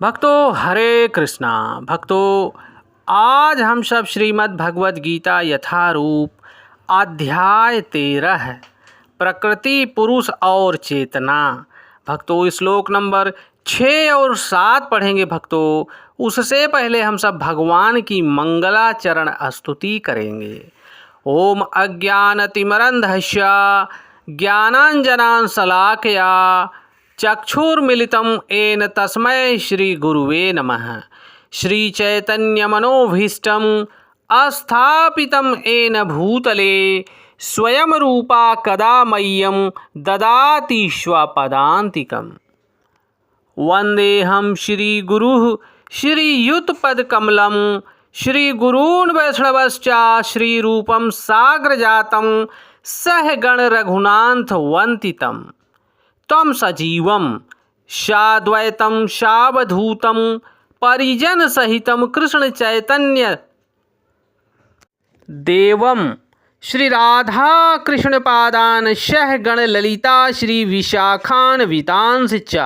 भक्तों हरे कृष्णा। भक्तों आज हम सब श्रीमद् भगवद गीता यथारूप अध्याय 13 प्रकृति पुरुष और चेतना। भक्तों श्लोक नंबर 6 और 7 पढ़ेंगे। भक्तों उससे पहले हम सब भगवान की मंगलाचरण स्तुति करेंगे। ओम अज्ञानतिमरन्धस्य ज्ञानाञ्जनान् शलाकया चक्षुर्मिलितं येन तस्मै श्रीगुरुवे नमः। श्रीचैतन्यमनोभीष्टं स्थापितं येन भूतले स्वयं रूपा कदा मह्यं ददाति स्वपदान्तिकम्। वन्देऽहं श्रीगुरुः श्रीयुतपदकमलं श्रीगुरून् वैष्णवश्च श्रीरूपं साग्रजातं सहगण रघुनाथवन्दितं तं सजीवं साद्वैतं सावधूतं परिजनसहितं कृष्णचैतन्य देवं श्रीराधाकृष्णपादान् सहगण ललिता श्रीविशाखान्वितांश्च च।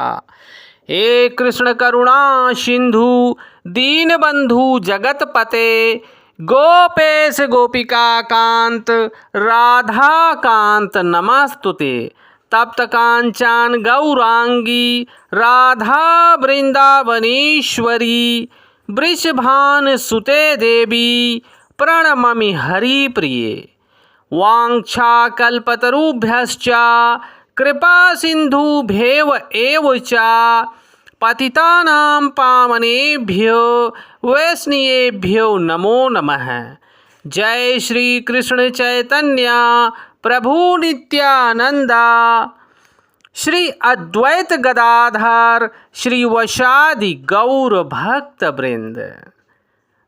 हे कृष्ण करुणा सिंधु दीनबंधु जगतपते गोपेश गोपिका कांत राधा कांत नमस्तुते। तप्त कांचन गौरांगी राधा वृंदावनेश्वरी वृषभानुसुते देवी प्रणममि हरिप्रिये। वाञ्छाकल्पतरुभ्यश्च कृपा सिन्धुभ्येव एव च पतितानां पावनेभ्यो वैष्णवेभ्यो नमो नमः। जय श्री कृष्ण चैतन्य प्रभु नित्यानंद श्री अद्वैत गदाधर श्रीवशादि गौर भक्त वृंद।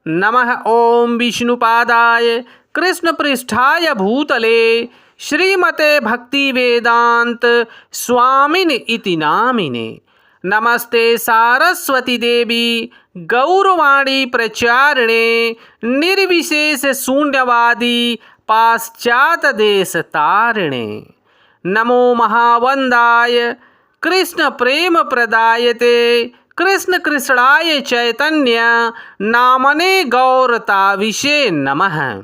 नमः ओम विष्णुपादाय कृष्ण पृष्ठाय भूतले श्रीमते भक्ति वेदांत स्वामिन इति नामिने। नमस्ते सारस्वती देवी गौरवाणी प्रचारिणे निर्विशेष शून्यवादी पाश्चात देश तारिणे। नमो महावंदाय कृष्ण प्रेम प्रदायते कृष्ण कृष्णाय चैतन्य नामने गौरता विषे नमः।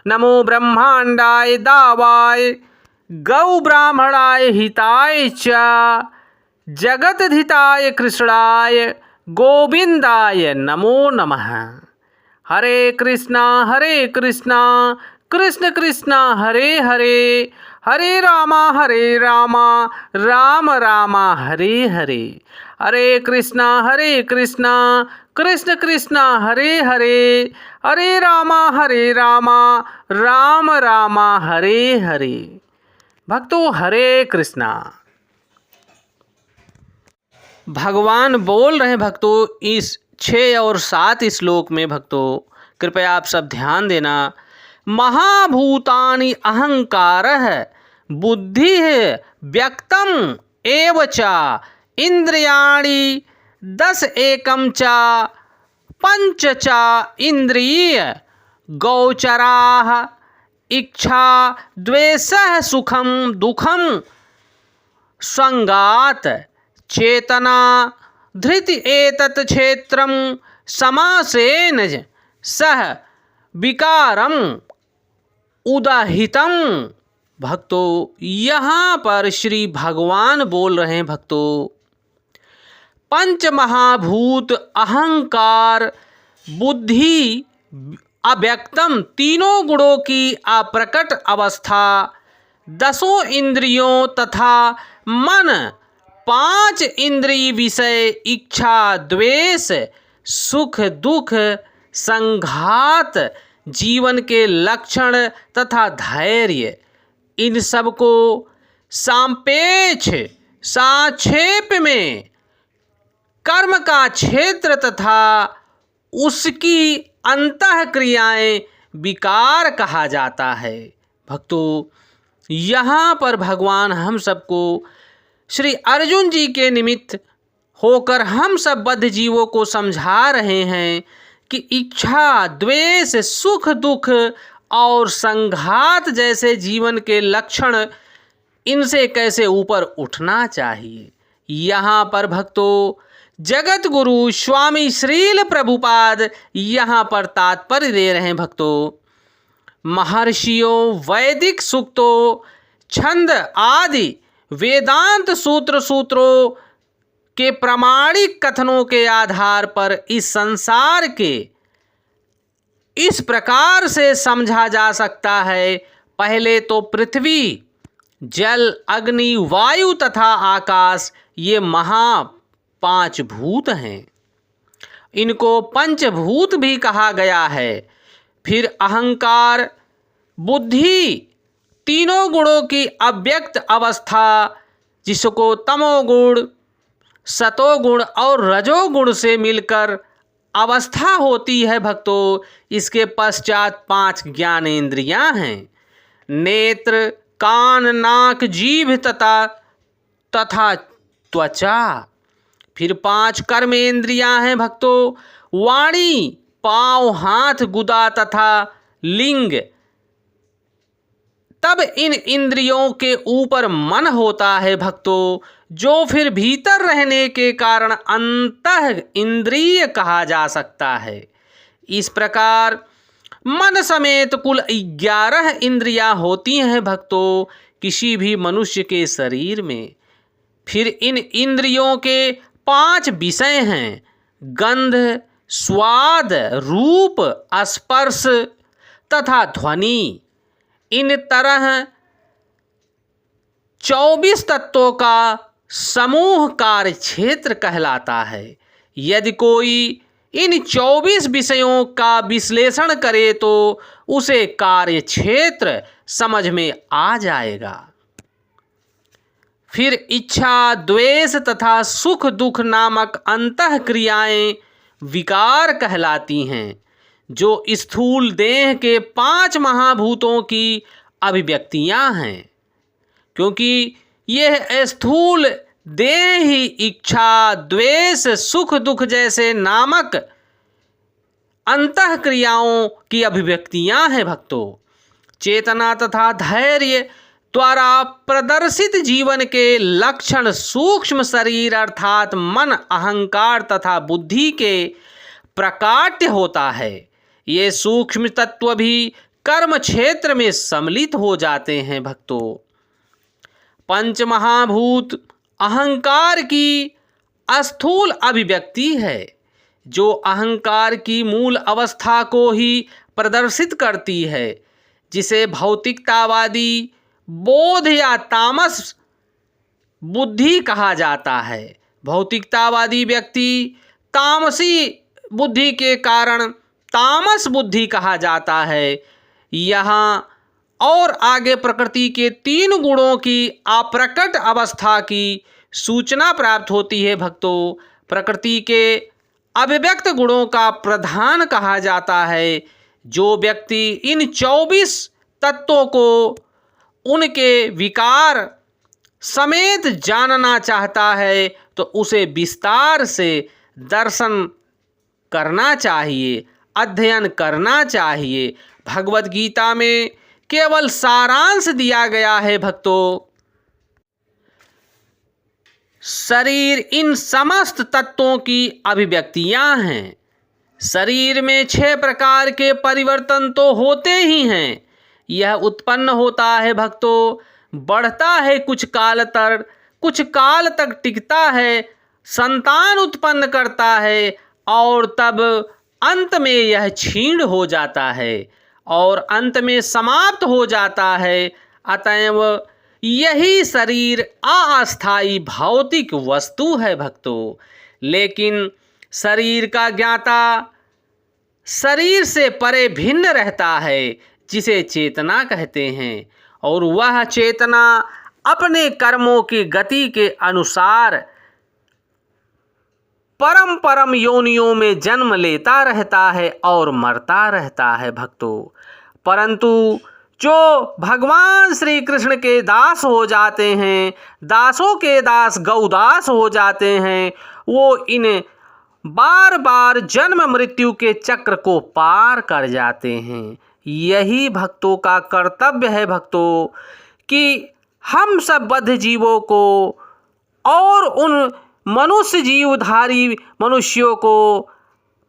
नमो ब्रह्मांडाय दावाय गौ ब्राह्मणाय हिताय च जगतधिताय कृष्णाय गोविंदाय नमो नमः। हरे कृष्णा कृष्ण कृष्ण हरे हरे हरे राम राम राम हरे हरे। हरे कृष्णा कृष्ण कृष्ण हरे हरे हरे राम राम राम हरे हरे। भक्तों हरे कृष्णा। भगवान बोल रहे भक्तों इस 6 और 7 श्लोक में। भक्तों कृपया आप सब ध्यान देना। महाभूतानि अहंकारः बुद्धिः व्यक्तम् एव च इंद्रियाणि 10 एकं च पंच च इंद्रिय गोचराः इच्छा द्वेषः सुखं दुखं संगात चेतना धृति एतत् क्षेत्रं समासेन सह विकारम उदाहितम। भक्तों यहाँ पर श्री भगवान बोल रहे हैं। भक्तों पंच महाभूत अहंकार बुद्धि अव्यक्तम तीनों गुणों की अप्रकट अवस्था 10 इंद्रियों तथा मन 5 इंद्रिय विषय इच्छा द्वेष सुख दुख संघात जीवन के लक्षण तथा धैर्य इन सब को सापेक्ष संक्षेप में कर्म का क्षेत्र तथा उसकी अंतः क्रियाएं विकार कहा जाता है। भक्तों यहाँ पर भगवान हम सबको श्री अर्जुन जी के निमित्त होकर हम सब बद्ध जीवों को समझा रहे हैं कि इच्छा द्वेष सुख दुख और संघात जैसे जीवन के लक्षण इनसे कैसे ऊपर उठना चाहिए। यहाँ पर भक्तों जगत गुरु स्वामी श्रील प्रभुपाद यहाँ पर तात्पर्य दे रहे हैं भक्तों। महर्षियों, वैदिक सूक्तों, छंद आदि वेदांत सूत्रों के प्रामाणिक कथनों के आधार पर इस संसार के इस प्रकार से समझा जा सकता है। पहले तो पृथ्वी, जल, अग्नि, वायु तथा आकाश ये पांच भूत हैं। इनको पंचभूत भी कहा गया है। फिर अहंकार, बुद्धि, तीनों गुणों की अव्यक्त अवस्था जिसको तमोगुण, सतोगुण और रजोगुण से मिलकर अवस्था होती है भक्तों। इसके पश्चात 5 ज्ञानेंद्रियां हैं। नेत्र, कान, नाक, जीभ तथा त्वचा। फिर 5 कर्मेंद्रियां हैं भक्तों। वाणी, पाँव, हाथ, गुदा तथा लिंग। तब इन इंद्रियों के ऊपर मन होता है भक्तों, जो फिर भीतर रहने के कारण अंतः इंद्रिय कहा जा सकता है। इस प्रकार मन समेत कुल 11 इंद्रियां होती हैं भक्तों किसी भी मनुष्य के शरीर में। फिर इन इंद्रियों के 5 विषय हैं: गंध, स्वाद, रूप, स्पर्श तथा ध्वनि। इन तरह 24 तत्वों का समूह कार्य क्षेत्र कहलाता है। यदि कोई इन 24 विषयों का विश्लेषण करे तो उसे कार्य क्षेत्र समझ में आ जाएगा। फिर इच्छा, द्वेष तथा सुख दुख नामक अंतः क्रियाएं विकार कहलाती हैं, जो स्थूल देह के 5 महाभूतों की अभिव्यक्तियां हैं। क्योंकि यह स्थूल देह ही इच्छा, द्वेष, सुख दुख जैसे नामक अंतः क्रियाओं की अभिव्यक्तियां हैं भक्तों। चेतना तथा धैर्य द्वारा प्रदर्शित जीवन के लक्षण सूक्ष्म शरीर अर्थात मन, अहंकार तथा बुद्धि के प्रकाट्य होता है। ये सूक्ष्म तत्व भी कर्म क्षेत्र में सम्मिलित हो जाते हैं भक्तों। पंच महाभूत अहंकार की स्थूल अभिव्यक्ति है, जो अहंकार की मूल अवस्था को ही प्रदर्शित करती है, जिसे भौतिकतावादी बोध या तामस बुद्धि कहा जाता है। भौतिकतावादी व्यक्ति तामसी बुद्धि के कारण तामस बुद्धि कहा जाता है। यहाँ और आगे प्रकृति के 3 गुणों की अप्रकट अवस्था की सूचना प्राप्त होती है भक्तों। प्रकृति के अभिव्यक्त गुणों का प्रधान कहा जाता है। जो व्यक्ति इन 24 तत्वों को उनके विकार समेत जानना चाहता है तो उसे विस्तार से दर्शन करना चाहिए, अध्ययन करना चाहिए। भगवद गीता में केवल सारांश दिया गया है भक्तों। शरीर इन समस्त तत्वों की अभिव्यक्तियां हैं। शरीर में 6 प्रकार के परिवर्तन तो होते ही हैं। यह उत्पन्न होता है भक्तों, बढ़ता है कुछ काल तक टिकता है, संतान उत्पन्न करता है और तब अंत में यह क्षीण हो जाता है और अंत में समाप्त हो जाता है। अतएव यही शरीर अस्थायी भौतिक वस्तु है भक्तों। लेकिन शरीर का ज्ञाता शरीर से परे भिन्न रहता है, जिसे चेतना कहते हैं, और वह चेतना अपने कर्मों की गति के अनुसार परम योनियों में जन्म लेता रहता है और मरता रहता है भक्तों। परंतु जो भगवान श्री कृष्ण के दास हो जाते हैं, दासों के दास गौदास हो जाते हैं, वो इन बार बार जन्म मृत्यु के चक्र को पार कर जाते हैं। यही भक्तों का कर्तव्य है भक्तों कि हम सब बद्ध जीवों को और उन मनुष्य जीवधारी मनुष्यों को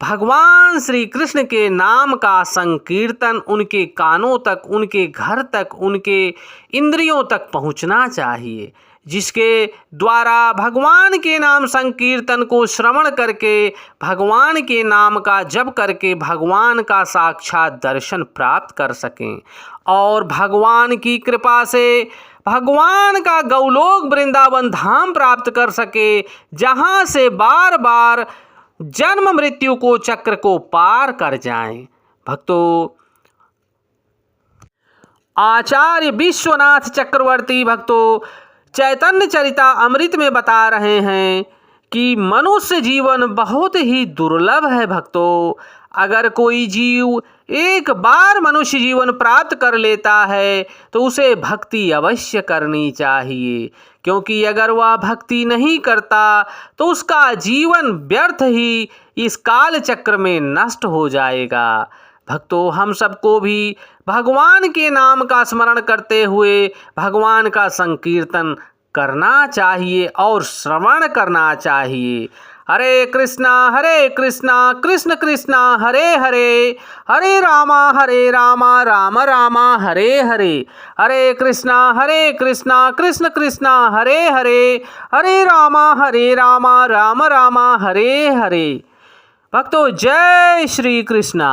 भगवान श्री कृष्ण के नाम का संकीर्तन उनके कानों तक, उनके घर तक, उनके इंद्रियों तक पहुंचना चाहिए, जिसके द्वारा भगवान के नाम संकीर्तन को श्रवण करके, भगवान के नाम का जप करके भगवान का साक्षात दर्शन प्राप्त कर सकें और भगवान की कृपा से भगवान का गौलोक वृंदावन धाम प्राप्त कर सके, जहाँ से बार बार जन्म मृत्यु को चक्र को पार कर जाएं। भक्तों, आचार्य विश्वनाथ चक्रवर्ती भक्तों चैतन्य चरिता अमृत में बता रहे हैं कि मनुष्य जीवन बहुत ही दुर्लभ है। भक्तों, अगर कोई जीव एक बार मनुष्य जीवन प्राप्त कर लेता है तो उसे भक्ति अवश्य करनी चाहिए, क्योंकि अगर वह भक्ति नहीं करता तो उसका जीवन व्यर्थ ही इस काल चक्र में नष्ट हो जाएगा। भक्तों, हम सबको भी भगवान के नाम का स्मरण करते हुए भगवान का संकीर्तन करना चाहिए और श्रवण करना चाहिए। हरे कृष्णा कृष्ण कृष्णा हरे हरे, हरे रामा राम रामा हरे हरे, हरे कृष्णा कृष्ण कृष्णा हरे हरे, हरे रामा राम रामा हरे हरे। भक्तों, जय श्री कृष्णा।